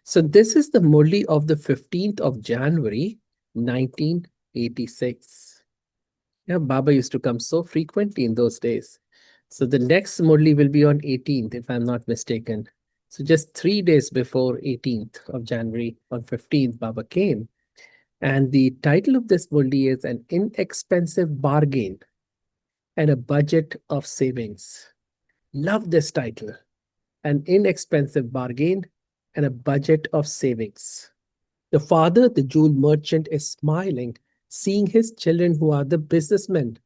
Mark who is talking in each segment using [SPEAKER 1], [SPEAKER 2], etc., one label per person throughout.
[SPEAKER 1] So this is the Murli of the 15th of January, 1986. Yeah, Baba used to come so frequently in those days. So the next Murli will be on 18th, if I'm not mistaken. So just 3 days before 18th of January, on 15th, Baba came. And the title of this Murli is An Inexpensive Bargain and a Budget of Savings. Love this title. An Inexpensive Bargain and a Budget of Savings. The father, the jewel merchant, is smiling, seeing his children who are the businessmen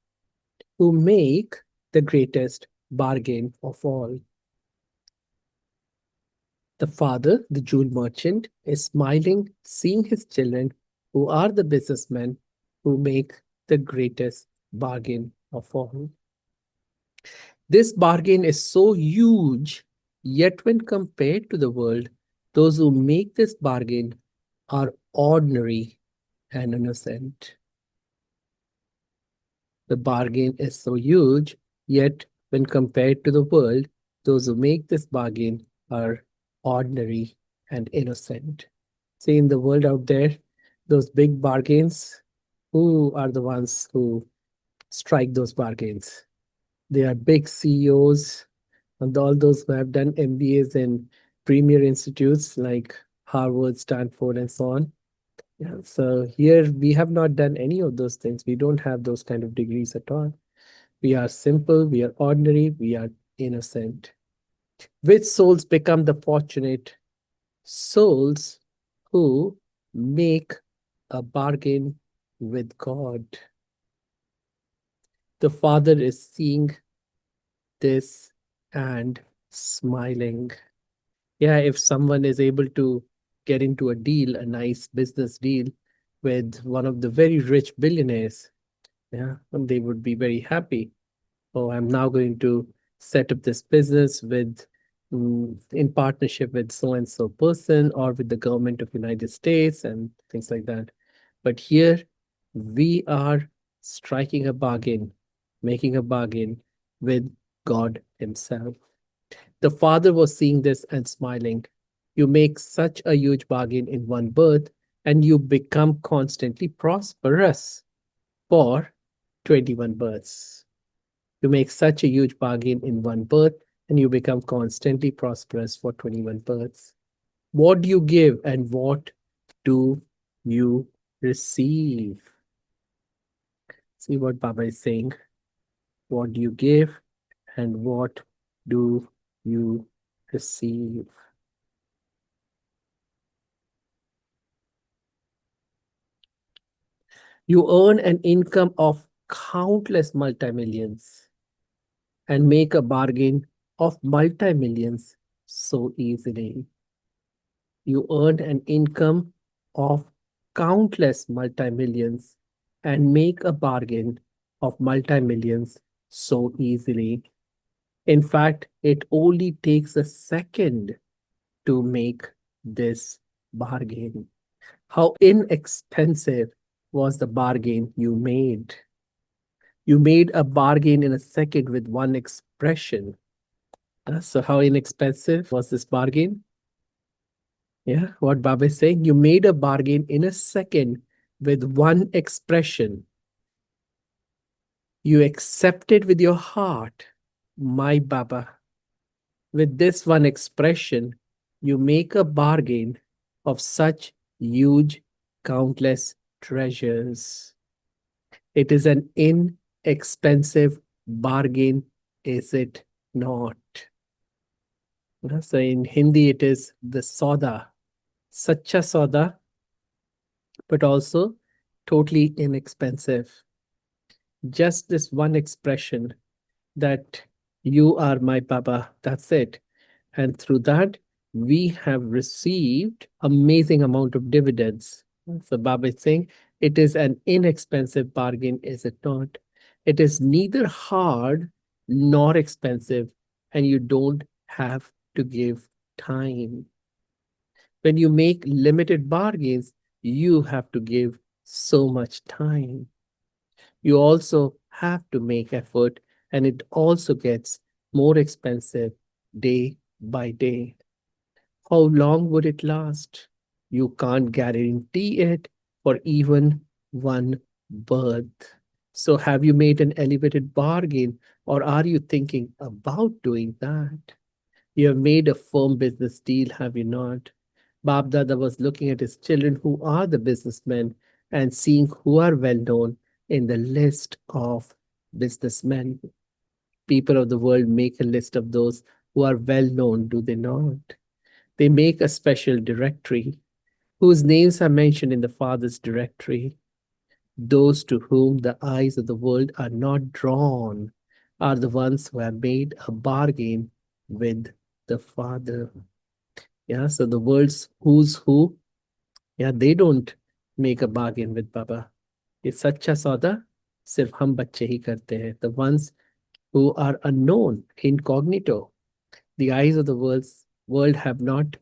[SPEAKER 1] who make the greatest bargain of all. The father, the jewel merchant, is smiling, seeing his children who are the businessmen who make the greatest bargain of all. This bargain is so huge, yet when compared to the world, those who make this bargain are ordinary and innocent. The bargain is so huge, yet when compared to the world, those who make this bargain are ordinary and innocent. See, in the world out there, those big bargains, who are the ones who strike those bargains? They are big CEOs and all those who have done MBAs in premier institutes like Harvard, Stanford, and so on. Yeah, so here we have not done any of those things. We don't have those kind of degrees at all. We are simple, we are ordinary, we are innocent. Which souls become the fortunate? Souls who make a bargain with God. The Father is seeing this and smiling. Yeah, if someone is able to get into a deal, a nice business deal with one of the very rich billionaires, yeah, and they would be very happy. Oh, I'm now going to set up this business with in partnership with so and so person or with the government of United States and things like that. But here we are striking a bargain, making a bargain with God Himself. The father was seeing this and smiling. You make such a huge bargain in one birth, and you become constantly prosperous for 21 births. You make such a huge bargain in one birth, and you become constantly prosperous for 21 births. What do you give, and what do you receive? See what Baba is saying. What do you give, and what do you receive? You earn an income of countless multimillions and make a bargain of multimillions so easily. You earn an income of countless multimillions and make a bargain of multimillions so easily. In fact, it only takes a second to make this bargain. How inexpensive was the bargain you made? You made a bargain in a second with one expression. So, how inexpensive was this bargain? Yeah, what Baba is saying, you made a bargain in a second with one expression. You accepted with your heart, my Baba. With this one expression, you make a bargain of such huge, countless treasures. It is an inexpensive bargain, is it not? So in Hindi, it is the soda, sacha soda, but also totally inexpensive. Just this one expression that you are my Baba, that's it. And through that, we have received amazing amount of dividends. So Baba is saying it is an inexpensive bargain, is it not? It is neither hard nor expensive, and you don't have to give time. When you make limited bargains, you have to give so much time. You also have to make effort, and it also gets more expensive day by day. How long would it last? You can't guarantee it for even one birth. So, have you made an elevated bargain, or are you thinking about doing that? You have made a firm business deal, have you not? Bab Dada was looking at his children who are the businessmen and seeing who are well known in the list of businessmen. People of the world make a list of those who are well known, do they not? They make a special directory whose names are mentioned in the Father's directory. Those to whom the eyes of the world are not drawn are the ones who have made a bargain with the Father. Yeah, so the world's who's who, yeah, they don't make a bargain with Baba. ये सच्चा सौदा सिर्फ हम बच्चे ही करते हैं. The ones who are unknown, incognito. The eyes of the world have not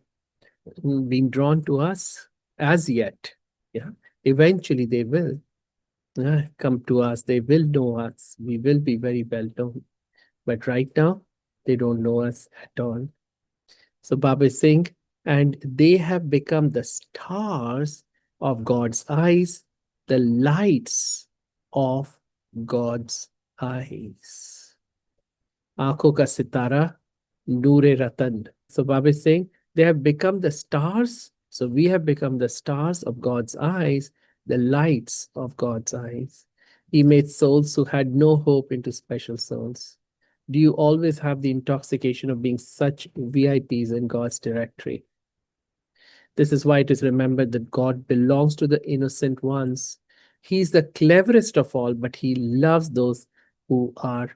[SPEAKER 1] been drawn to us as yet. Yeah, eventually they will come to us. They will know us. We will be very well known. But right now, they don't know us at all. So Baba is saying, and they have become the stars of God's eyes, the lights of God's eyes. आंखों का सितारा नूरे रतन. So Baba is saying they have become the stars. So we have become the stars of God's eyes, the lights of God's eyes. He made souls who had no hope into special souls. Do you always have the intoxication of being such VIPs in God's directory? This is why it is remembered that God belongs to the innocent ones. He is the cleverest of all, but he loves those who are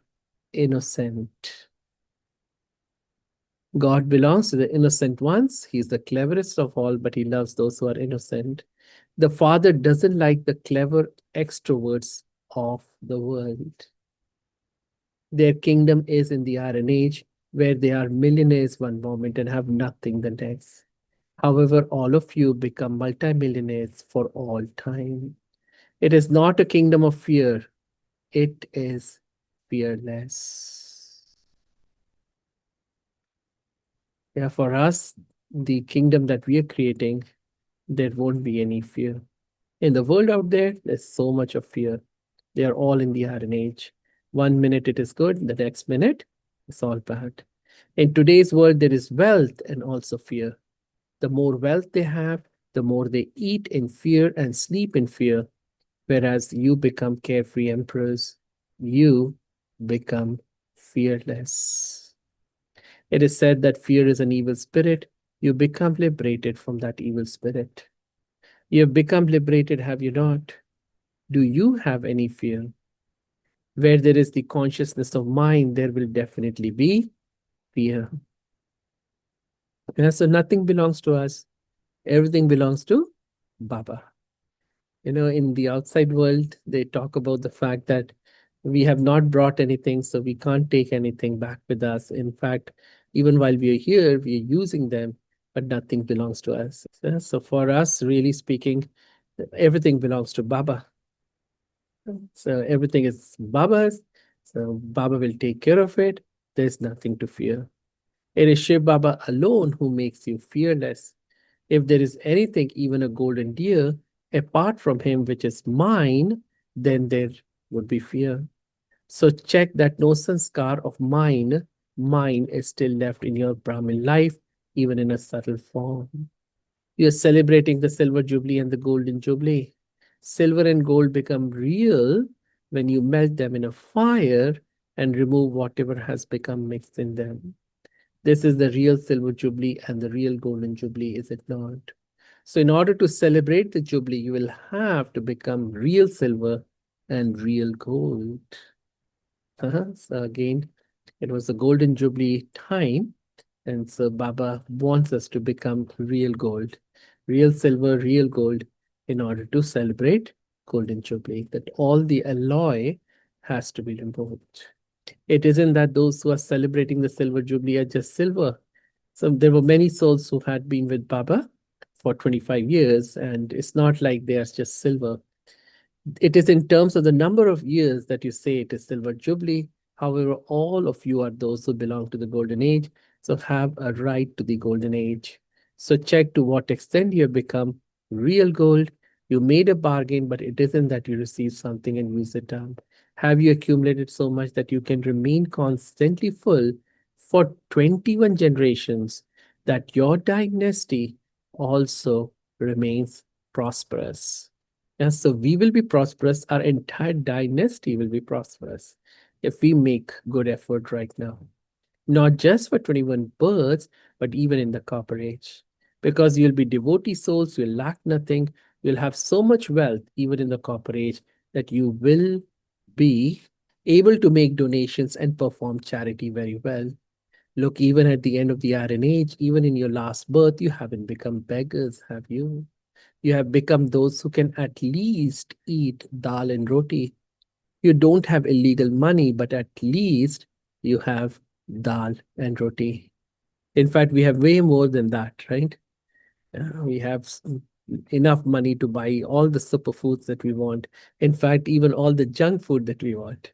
[SPEAKER 1] innocent. God belongs to the innocent ones. He is the cleverest of all, but he loves those who are innocent. The Father doesn't like the clever extroverts of the world. Their kingdom is in the Iron Age, where they are millionaires one moment and have nothing the next. However, all of you become multimillionaires for all time. It is not a kingdom of fear, it is fearless. Yeah, for us, the kingdom that we are creating, there won't be any fear. In the world out there, there's so much of fear. They are all in the Iron Age. 1 minute it is good, the next minute it's all bad. In today's world, there is wealth and also fear. The more wealth they have, the more they eat in fear and sleep in fear, whereas you become carefree emperors. You become fearless. It is said that fear is an evil spirit. You become liberated from that evil spirit. You have become liberated, have you not? Do you have any fear? Where there is the consciousness of mind, there will definitely be fear. Yeah, so nothing belongs to us. Everything belongs to Baba. In the outside world, they talk about the fact that we have not brought anything, so we can't take anything back with us. In fact, even while we are here, we are using them, but nothing belongs to us. So for us, really speaking, everything belongs to Baba. So everything is Baba's. So Baba will take care of it. There's nothing to fear. It is Shiv Baba alone who makes you fearless. If there is anything, even a golden deer, apart from him, which is mine, then there would be fear. So check that no sanskar of mine is still left in your Brahmin life, even in a subtle form. You're celebrating the silver jubilee and the golden jubilee. Silver and gold become real when you melt them in a fire and remove whatever has become mixed in them. This is the real silver jubilee and the real golden jubilee, is it not? So, in order to celebrate the jubilee, you will have to become real silver and real gold. So, again, it was the golden jubilee time. And so, Baba wants us to become real gold, real silver, real gold, in order to celebrate golden jubilee. That all the alloy has to be removed. It isn't that those who are celebrating the silver jubilee are just silver. So there were many souls who had been with Baba for 25 years, and it's not like they are just silver. It is in terms of the number of years that you say it is silver jubilee. However, all of you are those who belong to the golden age, so have a right to the golden age. So check to what extent you have become real gold. You made a bargain, but it isn't that you receive something and use it up. Have you accumulated so much that you can remain constantly full for 21 generations, that your dynasty also remains prosperous? Yes, so we will be prosperous. Our entire dynasty will be prosperous if we make good effort right now, not just for 21 births, but even in the copper age. Because you'll be devotee souls, you'll lack nothing, you'll have so much wealth, even in the copper age, that you will be able to make donations and perform charity very well. Look, even at the end of the Iron Age, even in your last birth, you haven't become beggars, have you? You have become those who can at least eat dal and roti. You don't have illegal money, but at least you have dal and roti. In fact, we have way more than that, right? We have enough money to buy all the superfoods that we want. In fact, even all the junk food that we want.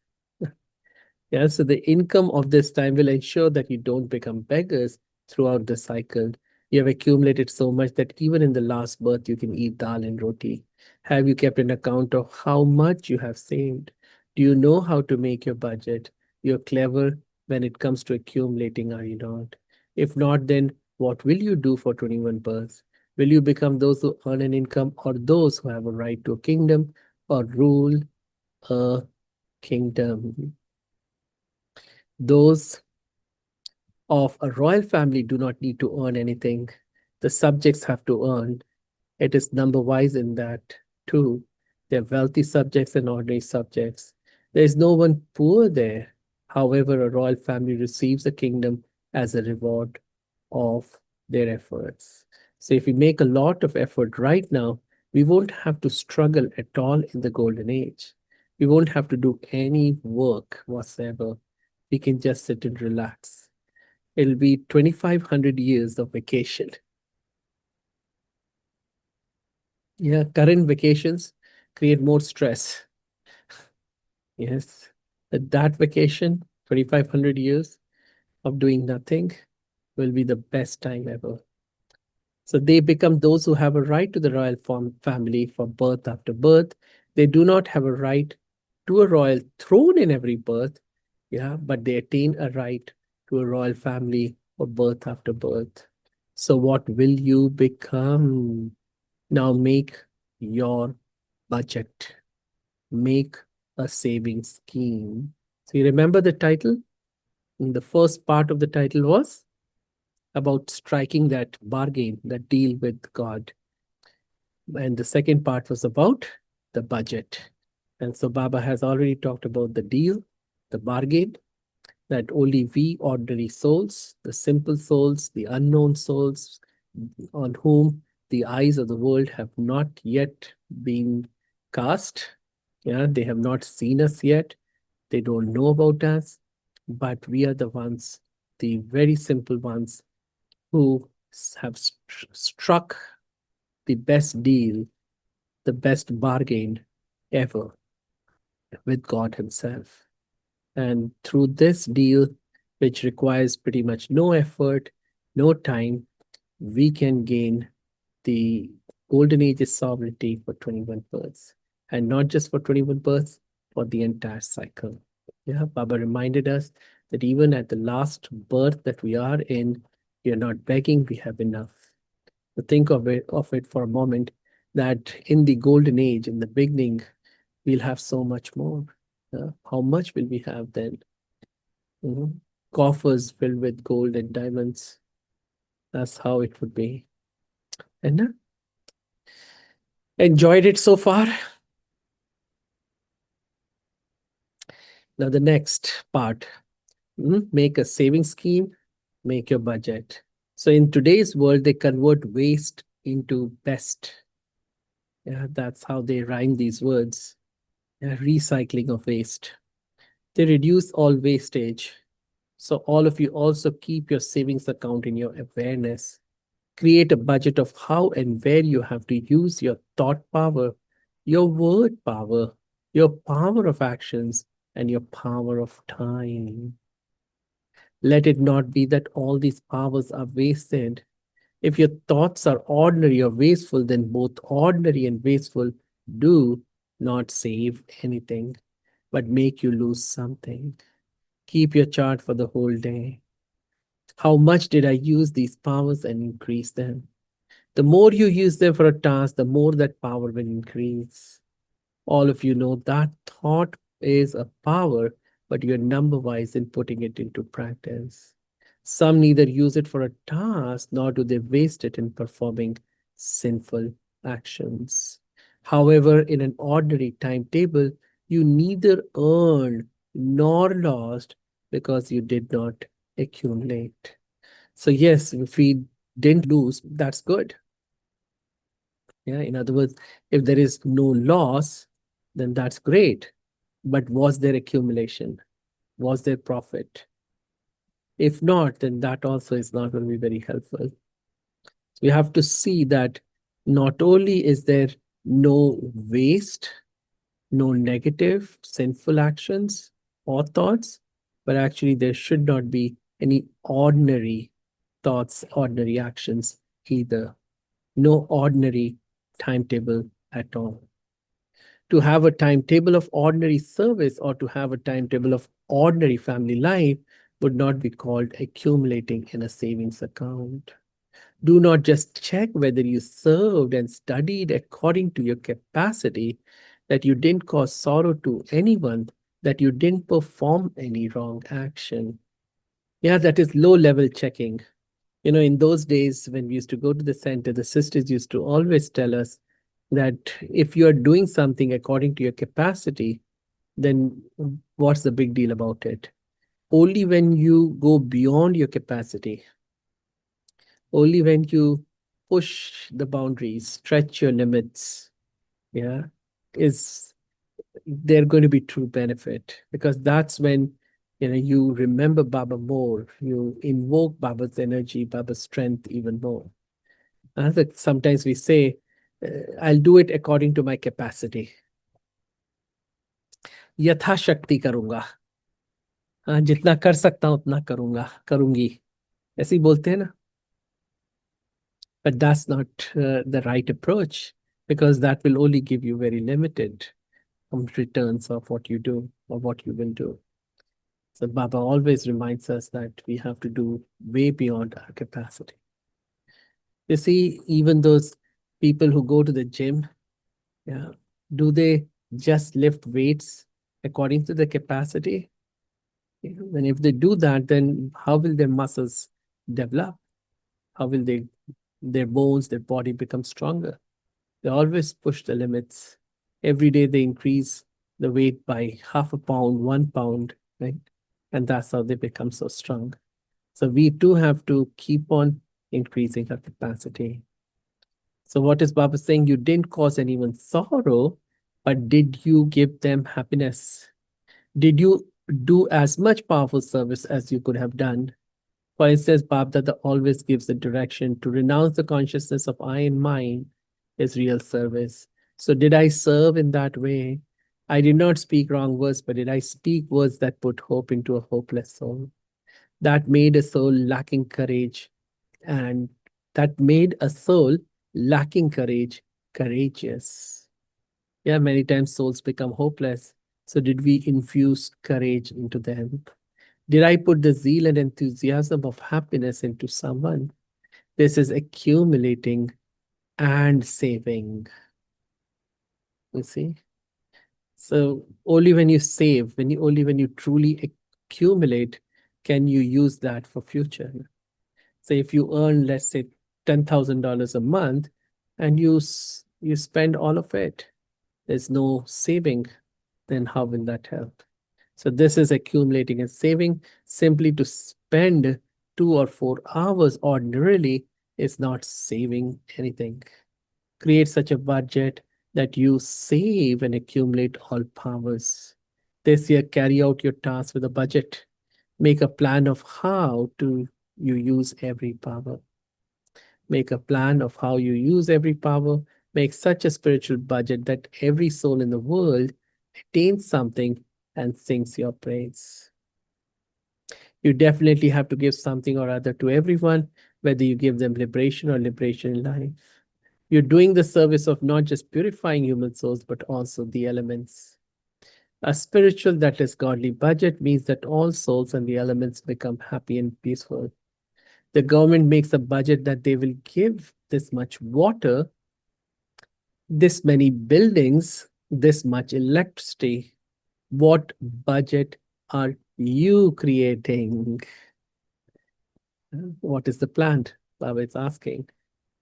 [SPEAKER 1] Yeah, so the income of this time will ensure that you don't become beggars throughout the cycle. You have accumulated so much that even in the last birth, you can eat dal and roti. Have you kept an account of how much you have saved? Do you know how to make your budget? You're clever when it comes to accumulating, are you not? If not, then what will you do for 21 births? Will you become those who earn an income, or those who have a right to a kingdom or rule a kingdom? Those of a royal family do not need to earn anything. The subjects have to earn. It is number wise in that too. There are wealthy subjects and ordinary subjects. There is no one poor there. However, a royal family receives a kingdom as a reward of their efforts. So if we make a lot of effort right now, we won't have to struggle at all in the golden age. We won't have to do any work whatsoever. We can just sit and relax. It'll be 2,500 years of vacation. Yeah, current vacations create more stress. Yes, that vacation, 2,500 years of doing nothing, will be the best time ever. So they become those who have a right to the royal family for birth after birth. They do not have a right to a royal throne in every birth, yeah, but they attain a right to a royal family for birth after birth. So what will you become? Now make your budget, make a saving scheme. So you remember the title? The first part of the title was about striking that bargain, that deal with God. And the second part was about the budget. And so Baba has already talked about the deal, the bargain, that only we ordinary souls, the simple souls, the unknown souls, on whom the eyes of the world have not yet been cast. Yeah, they have not seen us yet. They don't know about us, but we are the ones, the very simple ones, who have struck the best deal, the best bargain ever with God Himself. And through this deal, which requires pretty much no effort, no time, we can gain the golden age's sovereignty for 21 births. And not just for 21 births, for the entire cycle. Yeah, Baba reminded us that even at the last birth that we are in, we are not begging, we have enough. So think of it for a moment, that in the golden age, in the beginning, we'll have so much more. How much will we have then? Mhm. Coffers filled with gold and diamonds. That's how it would be. And enjoyed it so far. Now, the next part, make a saving scheme, make your budget. So, in today's world, they convert waste into best. Yeah, that's how they rhyme these words. Yeah, recycling of waste. They reduce all wastage. So, all of you also keep your savings account in your awareness. Create a budget of how and where you have to use your thought power, your word power, your power of actions, and your power of time. Let it not be that all these powers are wasted. If your thoughts are ordinary or wasteful, then both ordinary and wasteful do not save anything, but make you lose something. Keep your chart for the whole day. How much did I use these powers and increase them? The more you use them for a task, the more that power will increase. All of you know that thought is a power, but you're number wise in putting it into practice. Some neither use it for a task nor do they waste it in performing sinful actions. However, in an ordinary timetable, you neither earned nor lost because you did not accumulate. So, yes, if we didn't lose, that's good. Yeah, in other words, if there is no loss, then that's great. But was there accumulation? Was there profit? If not, then that also is not going to be very helpful. So we have to see that not only is there no waste, no negative, sinful actions or thoughts, but actually there should not be any ordinary thoughts, ordinary actions either. No ordinary timetable at all. To have a timetable of ordinary service or to have a timetable of ordinary family life would not be called accumulating in a savings account. Do not just check whether you served and studied according to your capacity, that you didn't cause sorrow to anyone, that you didn't perform any wrong action. Yeah, that is low level checking. In those days when we used to go to the center, the sisters used to always tell us that if you are doing something according to your capacity, then what's the big deal about it? Only when you go beyond your capacity, only when you push the boundaries, stretch your limits, yeah, is there going to be true benefit, because that's when you remember Baba more, you invoke Baba's energy, Baba's strength even more. That sometimes we say, I'll do it according to my capacity. यथाशक्ति करूंगा. हाँ, जितना कर सकता हूं उतना करूंगा, करूंगी. ऐसे ही बोलते हैं ना. But that's not the right approach, because that will only give you very limited returns of what you do or what you will do. So Baba always reminds us that we have to do way beyond our capacity. You see, even those people who go to the gym, yeah, do they just lift weights according to the capacity? And if they do that, then how will their muscles develop? How will their bones, their body become stronger? They always push the limits. Every day they increase the weight by half a pound, 1 pound, right? And that's how they become so strong. So we too have to keep on increasing our capacity. So what is Baba saying? You didn't cause anyone sorrow, but did you give them happiness? Did you do as much powerful service as you could have done? For instance, Baba always gives the direction to renounce the consciousness of I and mine is real service. So did I serve in that way? I did not speak wrong words, but did I speak words that put hope into a hopeless soul? That made a soul lacking courage, and that made a soul lacking courage courageous. Yeah, many times souls become hopeless. So did we infuse courage into them? Did I put the zeal and enthusiasm of happiness into someone? This is accumulating and saving. You see? So only when you save, only when you truly accumulate, can you use that for future. So if you earn, let's say, $10,000 a month, and you spend all of it, there's no saving, then how will that help? So this is accumulating and saving. Simply to spend 2 or 4 hours ordinarily is not saving anything. Create such a budget that you save and accumulate all powers. This year, carry out your tasks with a budget. Make a plan of how to you use every power. Make a plan of how you use every power. Make such a spiritual budget that every soul in the world attains something and sings your praise. You definitely have to give something or other to everyone, whether you give them liberation or liberation in life. You're doing the service of not just purifying human souls, but also the elements. A spiritual that is godly budget means that all souls and the elements become happy and peaceful. The government makes a budget that they will give this much water, this many buildings, this much electricity. What budget are you creating? What is the plan? Baba is asking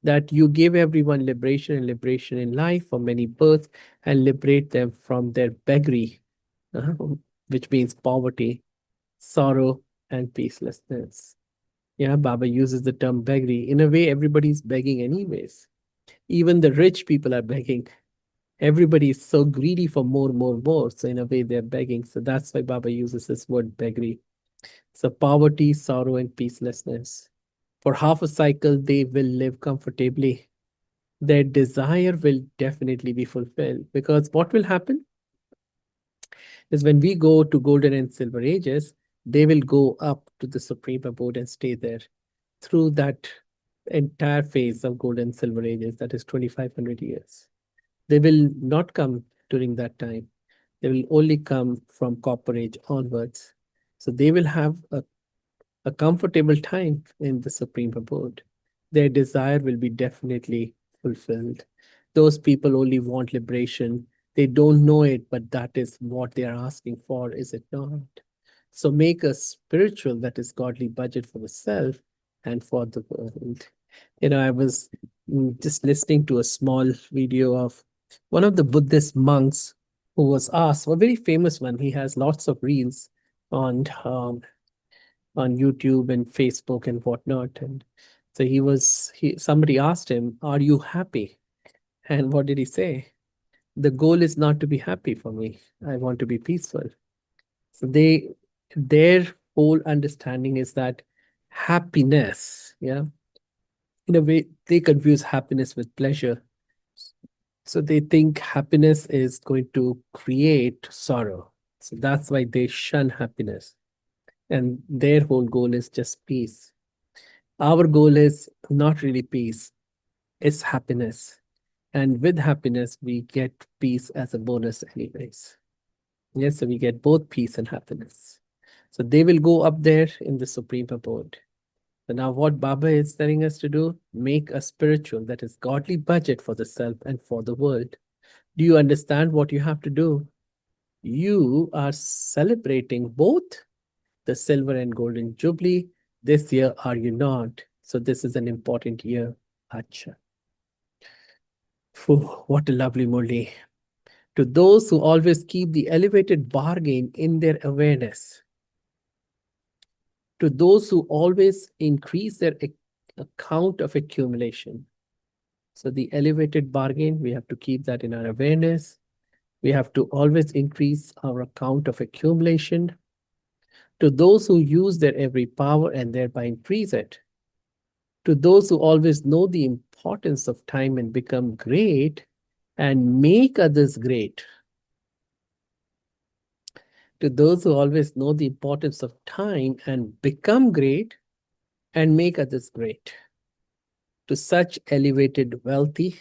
[SPEAKER 1] that you give everyone liberation and liberation in life for many births and liberate them from their beggary, uh, which means poverty, sorrow, and peacelessness. Yeah, Baba uses the term beggary. In a way, everybody's begging, anyways. Even the rich people are begging. Everybody is so greedy for more, more, more. So, in a way, they're begging. So, that's why Baba uses this word beggary. So, poverty, sorrow, and peacelessness. For half a cycle, they will live comfortably. Their desire will definitely be fulfilled, because what will happen is when we go to golden and silver ages, they will go up to the supreme abode and stay there through that entire phase of golden and silver ages, that is 2500 years. They will not come during that time. They will only come from copper age onwards. So they will have a comfortable time in the supreme abode. Their desire will be definitely fulfilled. Those people only want liberation. They don't know it, but that is what they are asking for, is it not? So make a spiritual, that is godly budget for the self and for the world. I was just listening to a small video of one of the Buddhist monks who was asked, a very famous one. He has lots of reels on on YouTube and Facebook and whatnot. And so somebody asked him, "Are you happy?" And what did he say? The goal is not to be happy for me. I want to be peaceful. So their whole understanding is that happiness, yeah, in a way, they confuse happiness with pleasure. So they think happiness is going to create sorrow. So that's why they shun happiness. And their whole goal is just peace. Our goal is not really peace, it's happiness. And with happiness, we get peace as a bonus, anyways. Yes, so we get both peace and happiness. So they will go up there in the supreme abode. So now, what Baba is telling us to do, make a spiritual, that is godly budget for the self and for the world. Do you understand what you have to do? You are celebrating both the silver and golden jubilee this year, are you not? So this is an important year. Acha. Phew, what a lovely Murli. To those who always keep the elevated bargain in their awareness, to those who always increase their account of accumulation. So the elevated bargain, we have to keep that in our awareness. We have to always increase our account of accumulation. To those who use their every power and thereby increase it. To those who always know the importance of time and become great and make others great. To those who always know the importance of time and become great and make others great. To such elevated wealthy,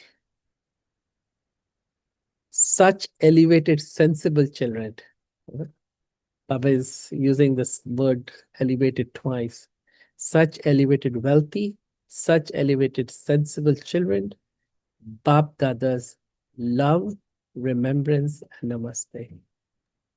[SPEAKER 1] such elevated sensible children. Baba is using this word elevated twice. Such elevated wealthy, such elevated sensible children, Bab Dada's love, remembrance, and namaste.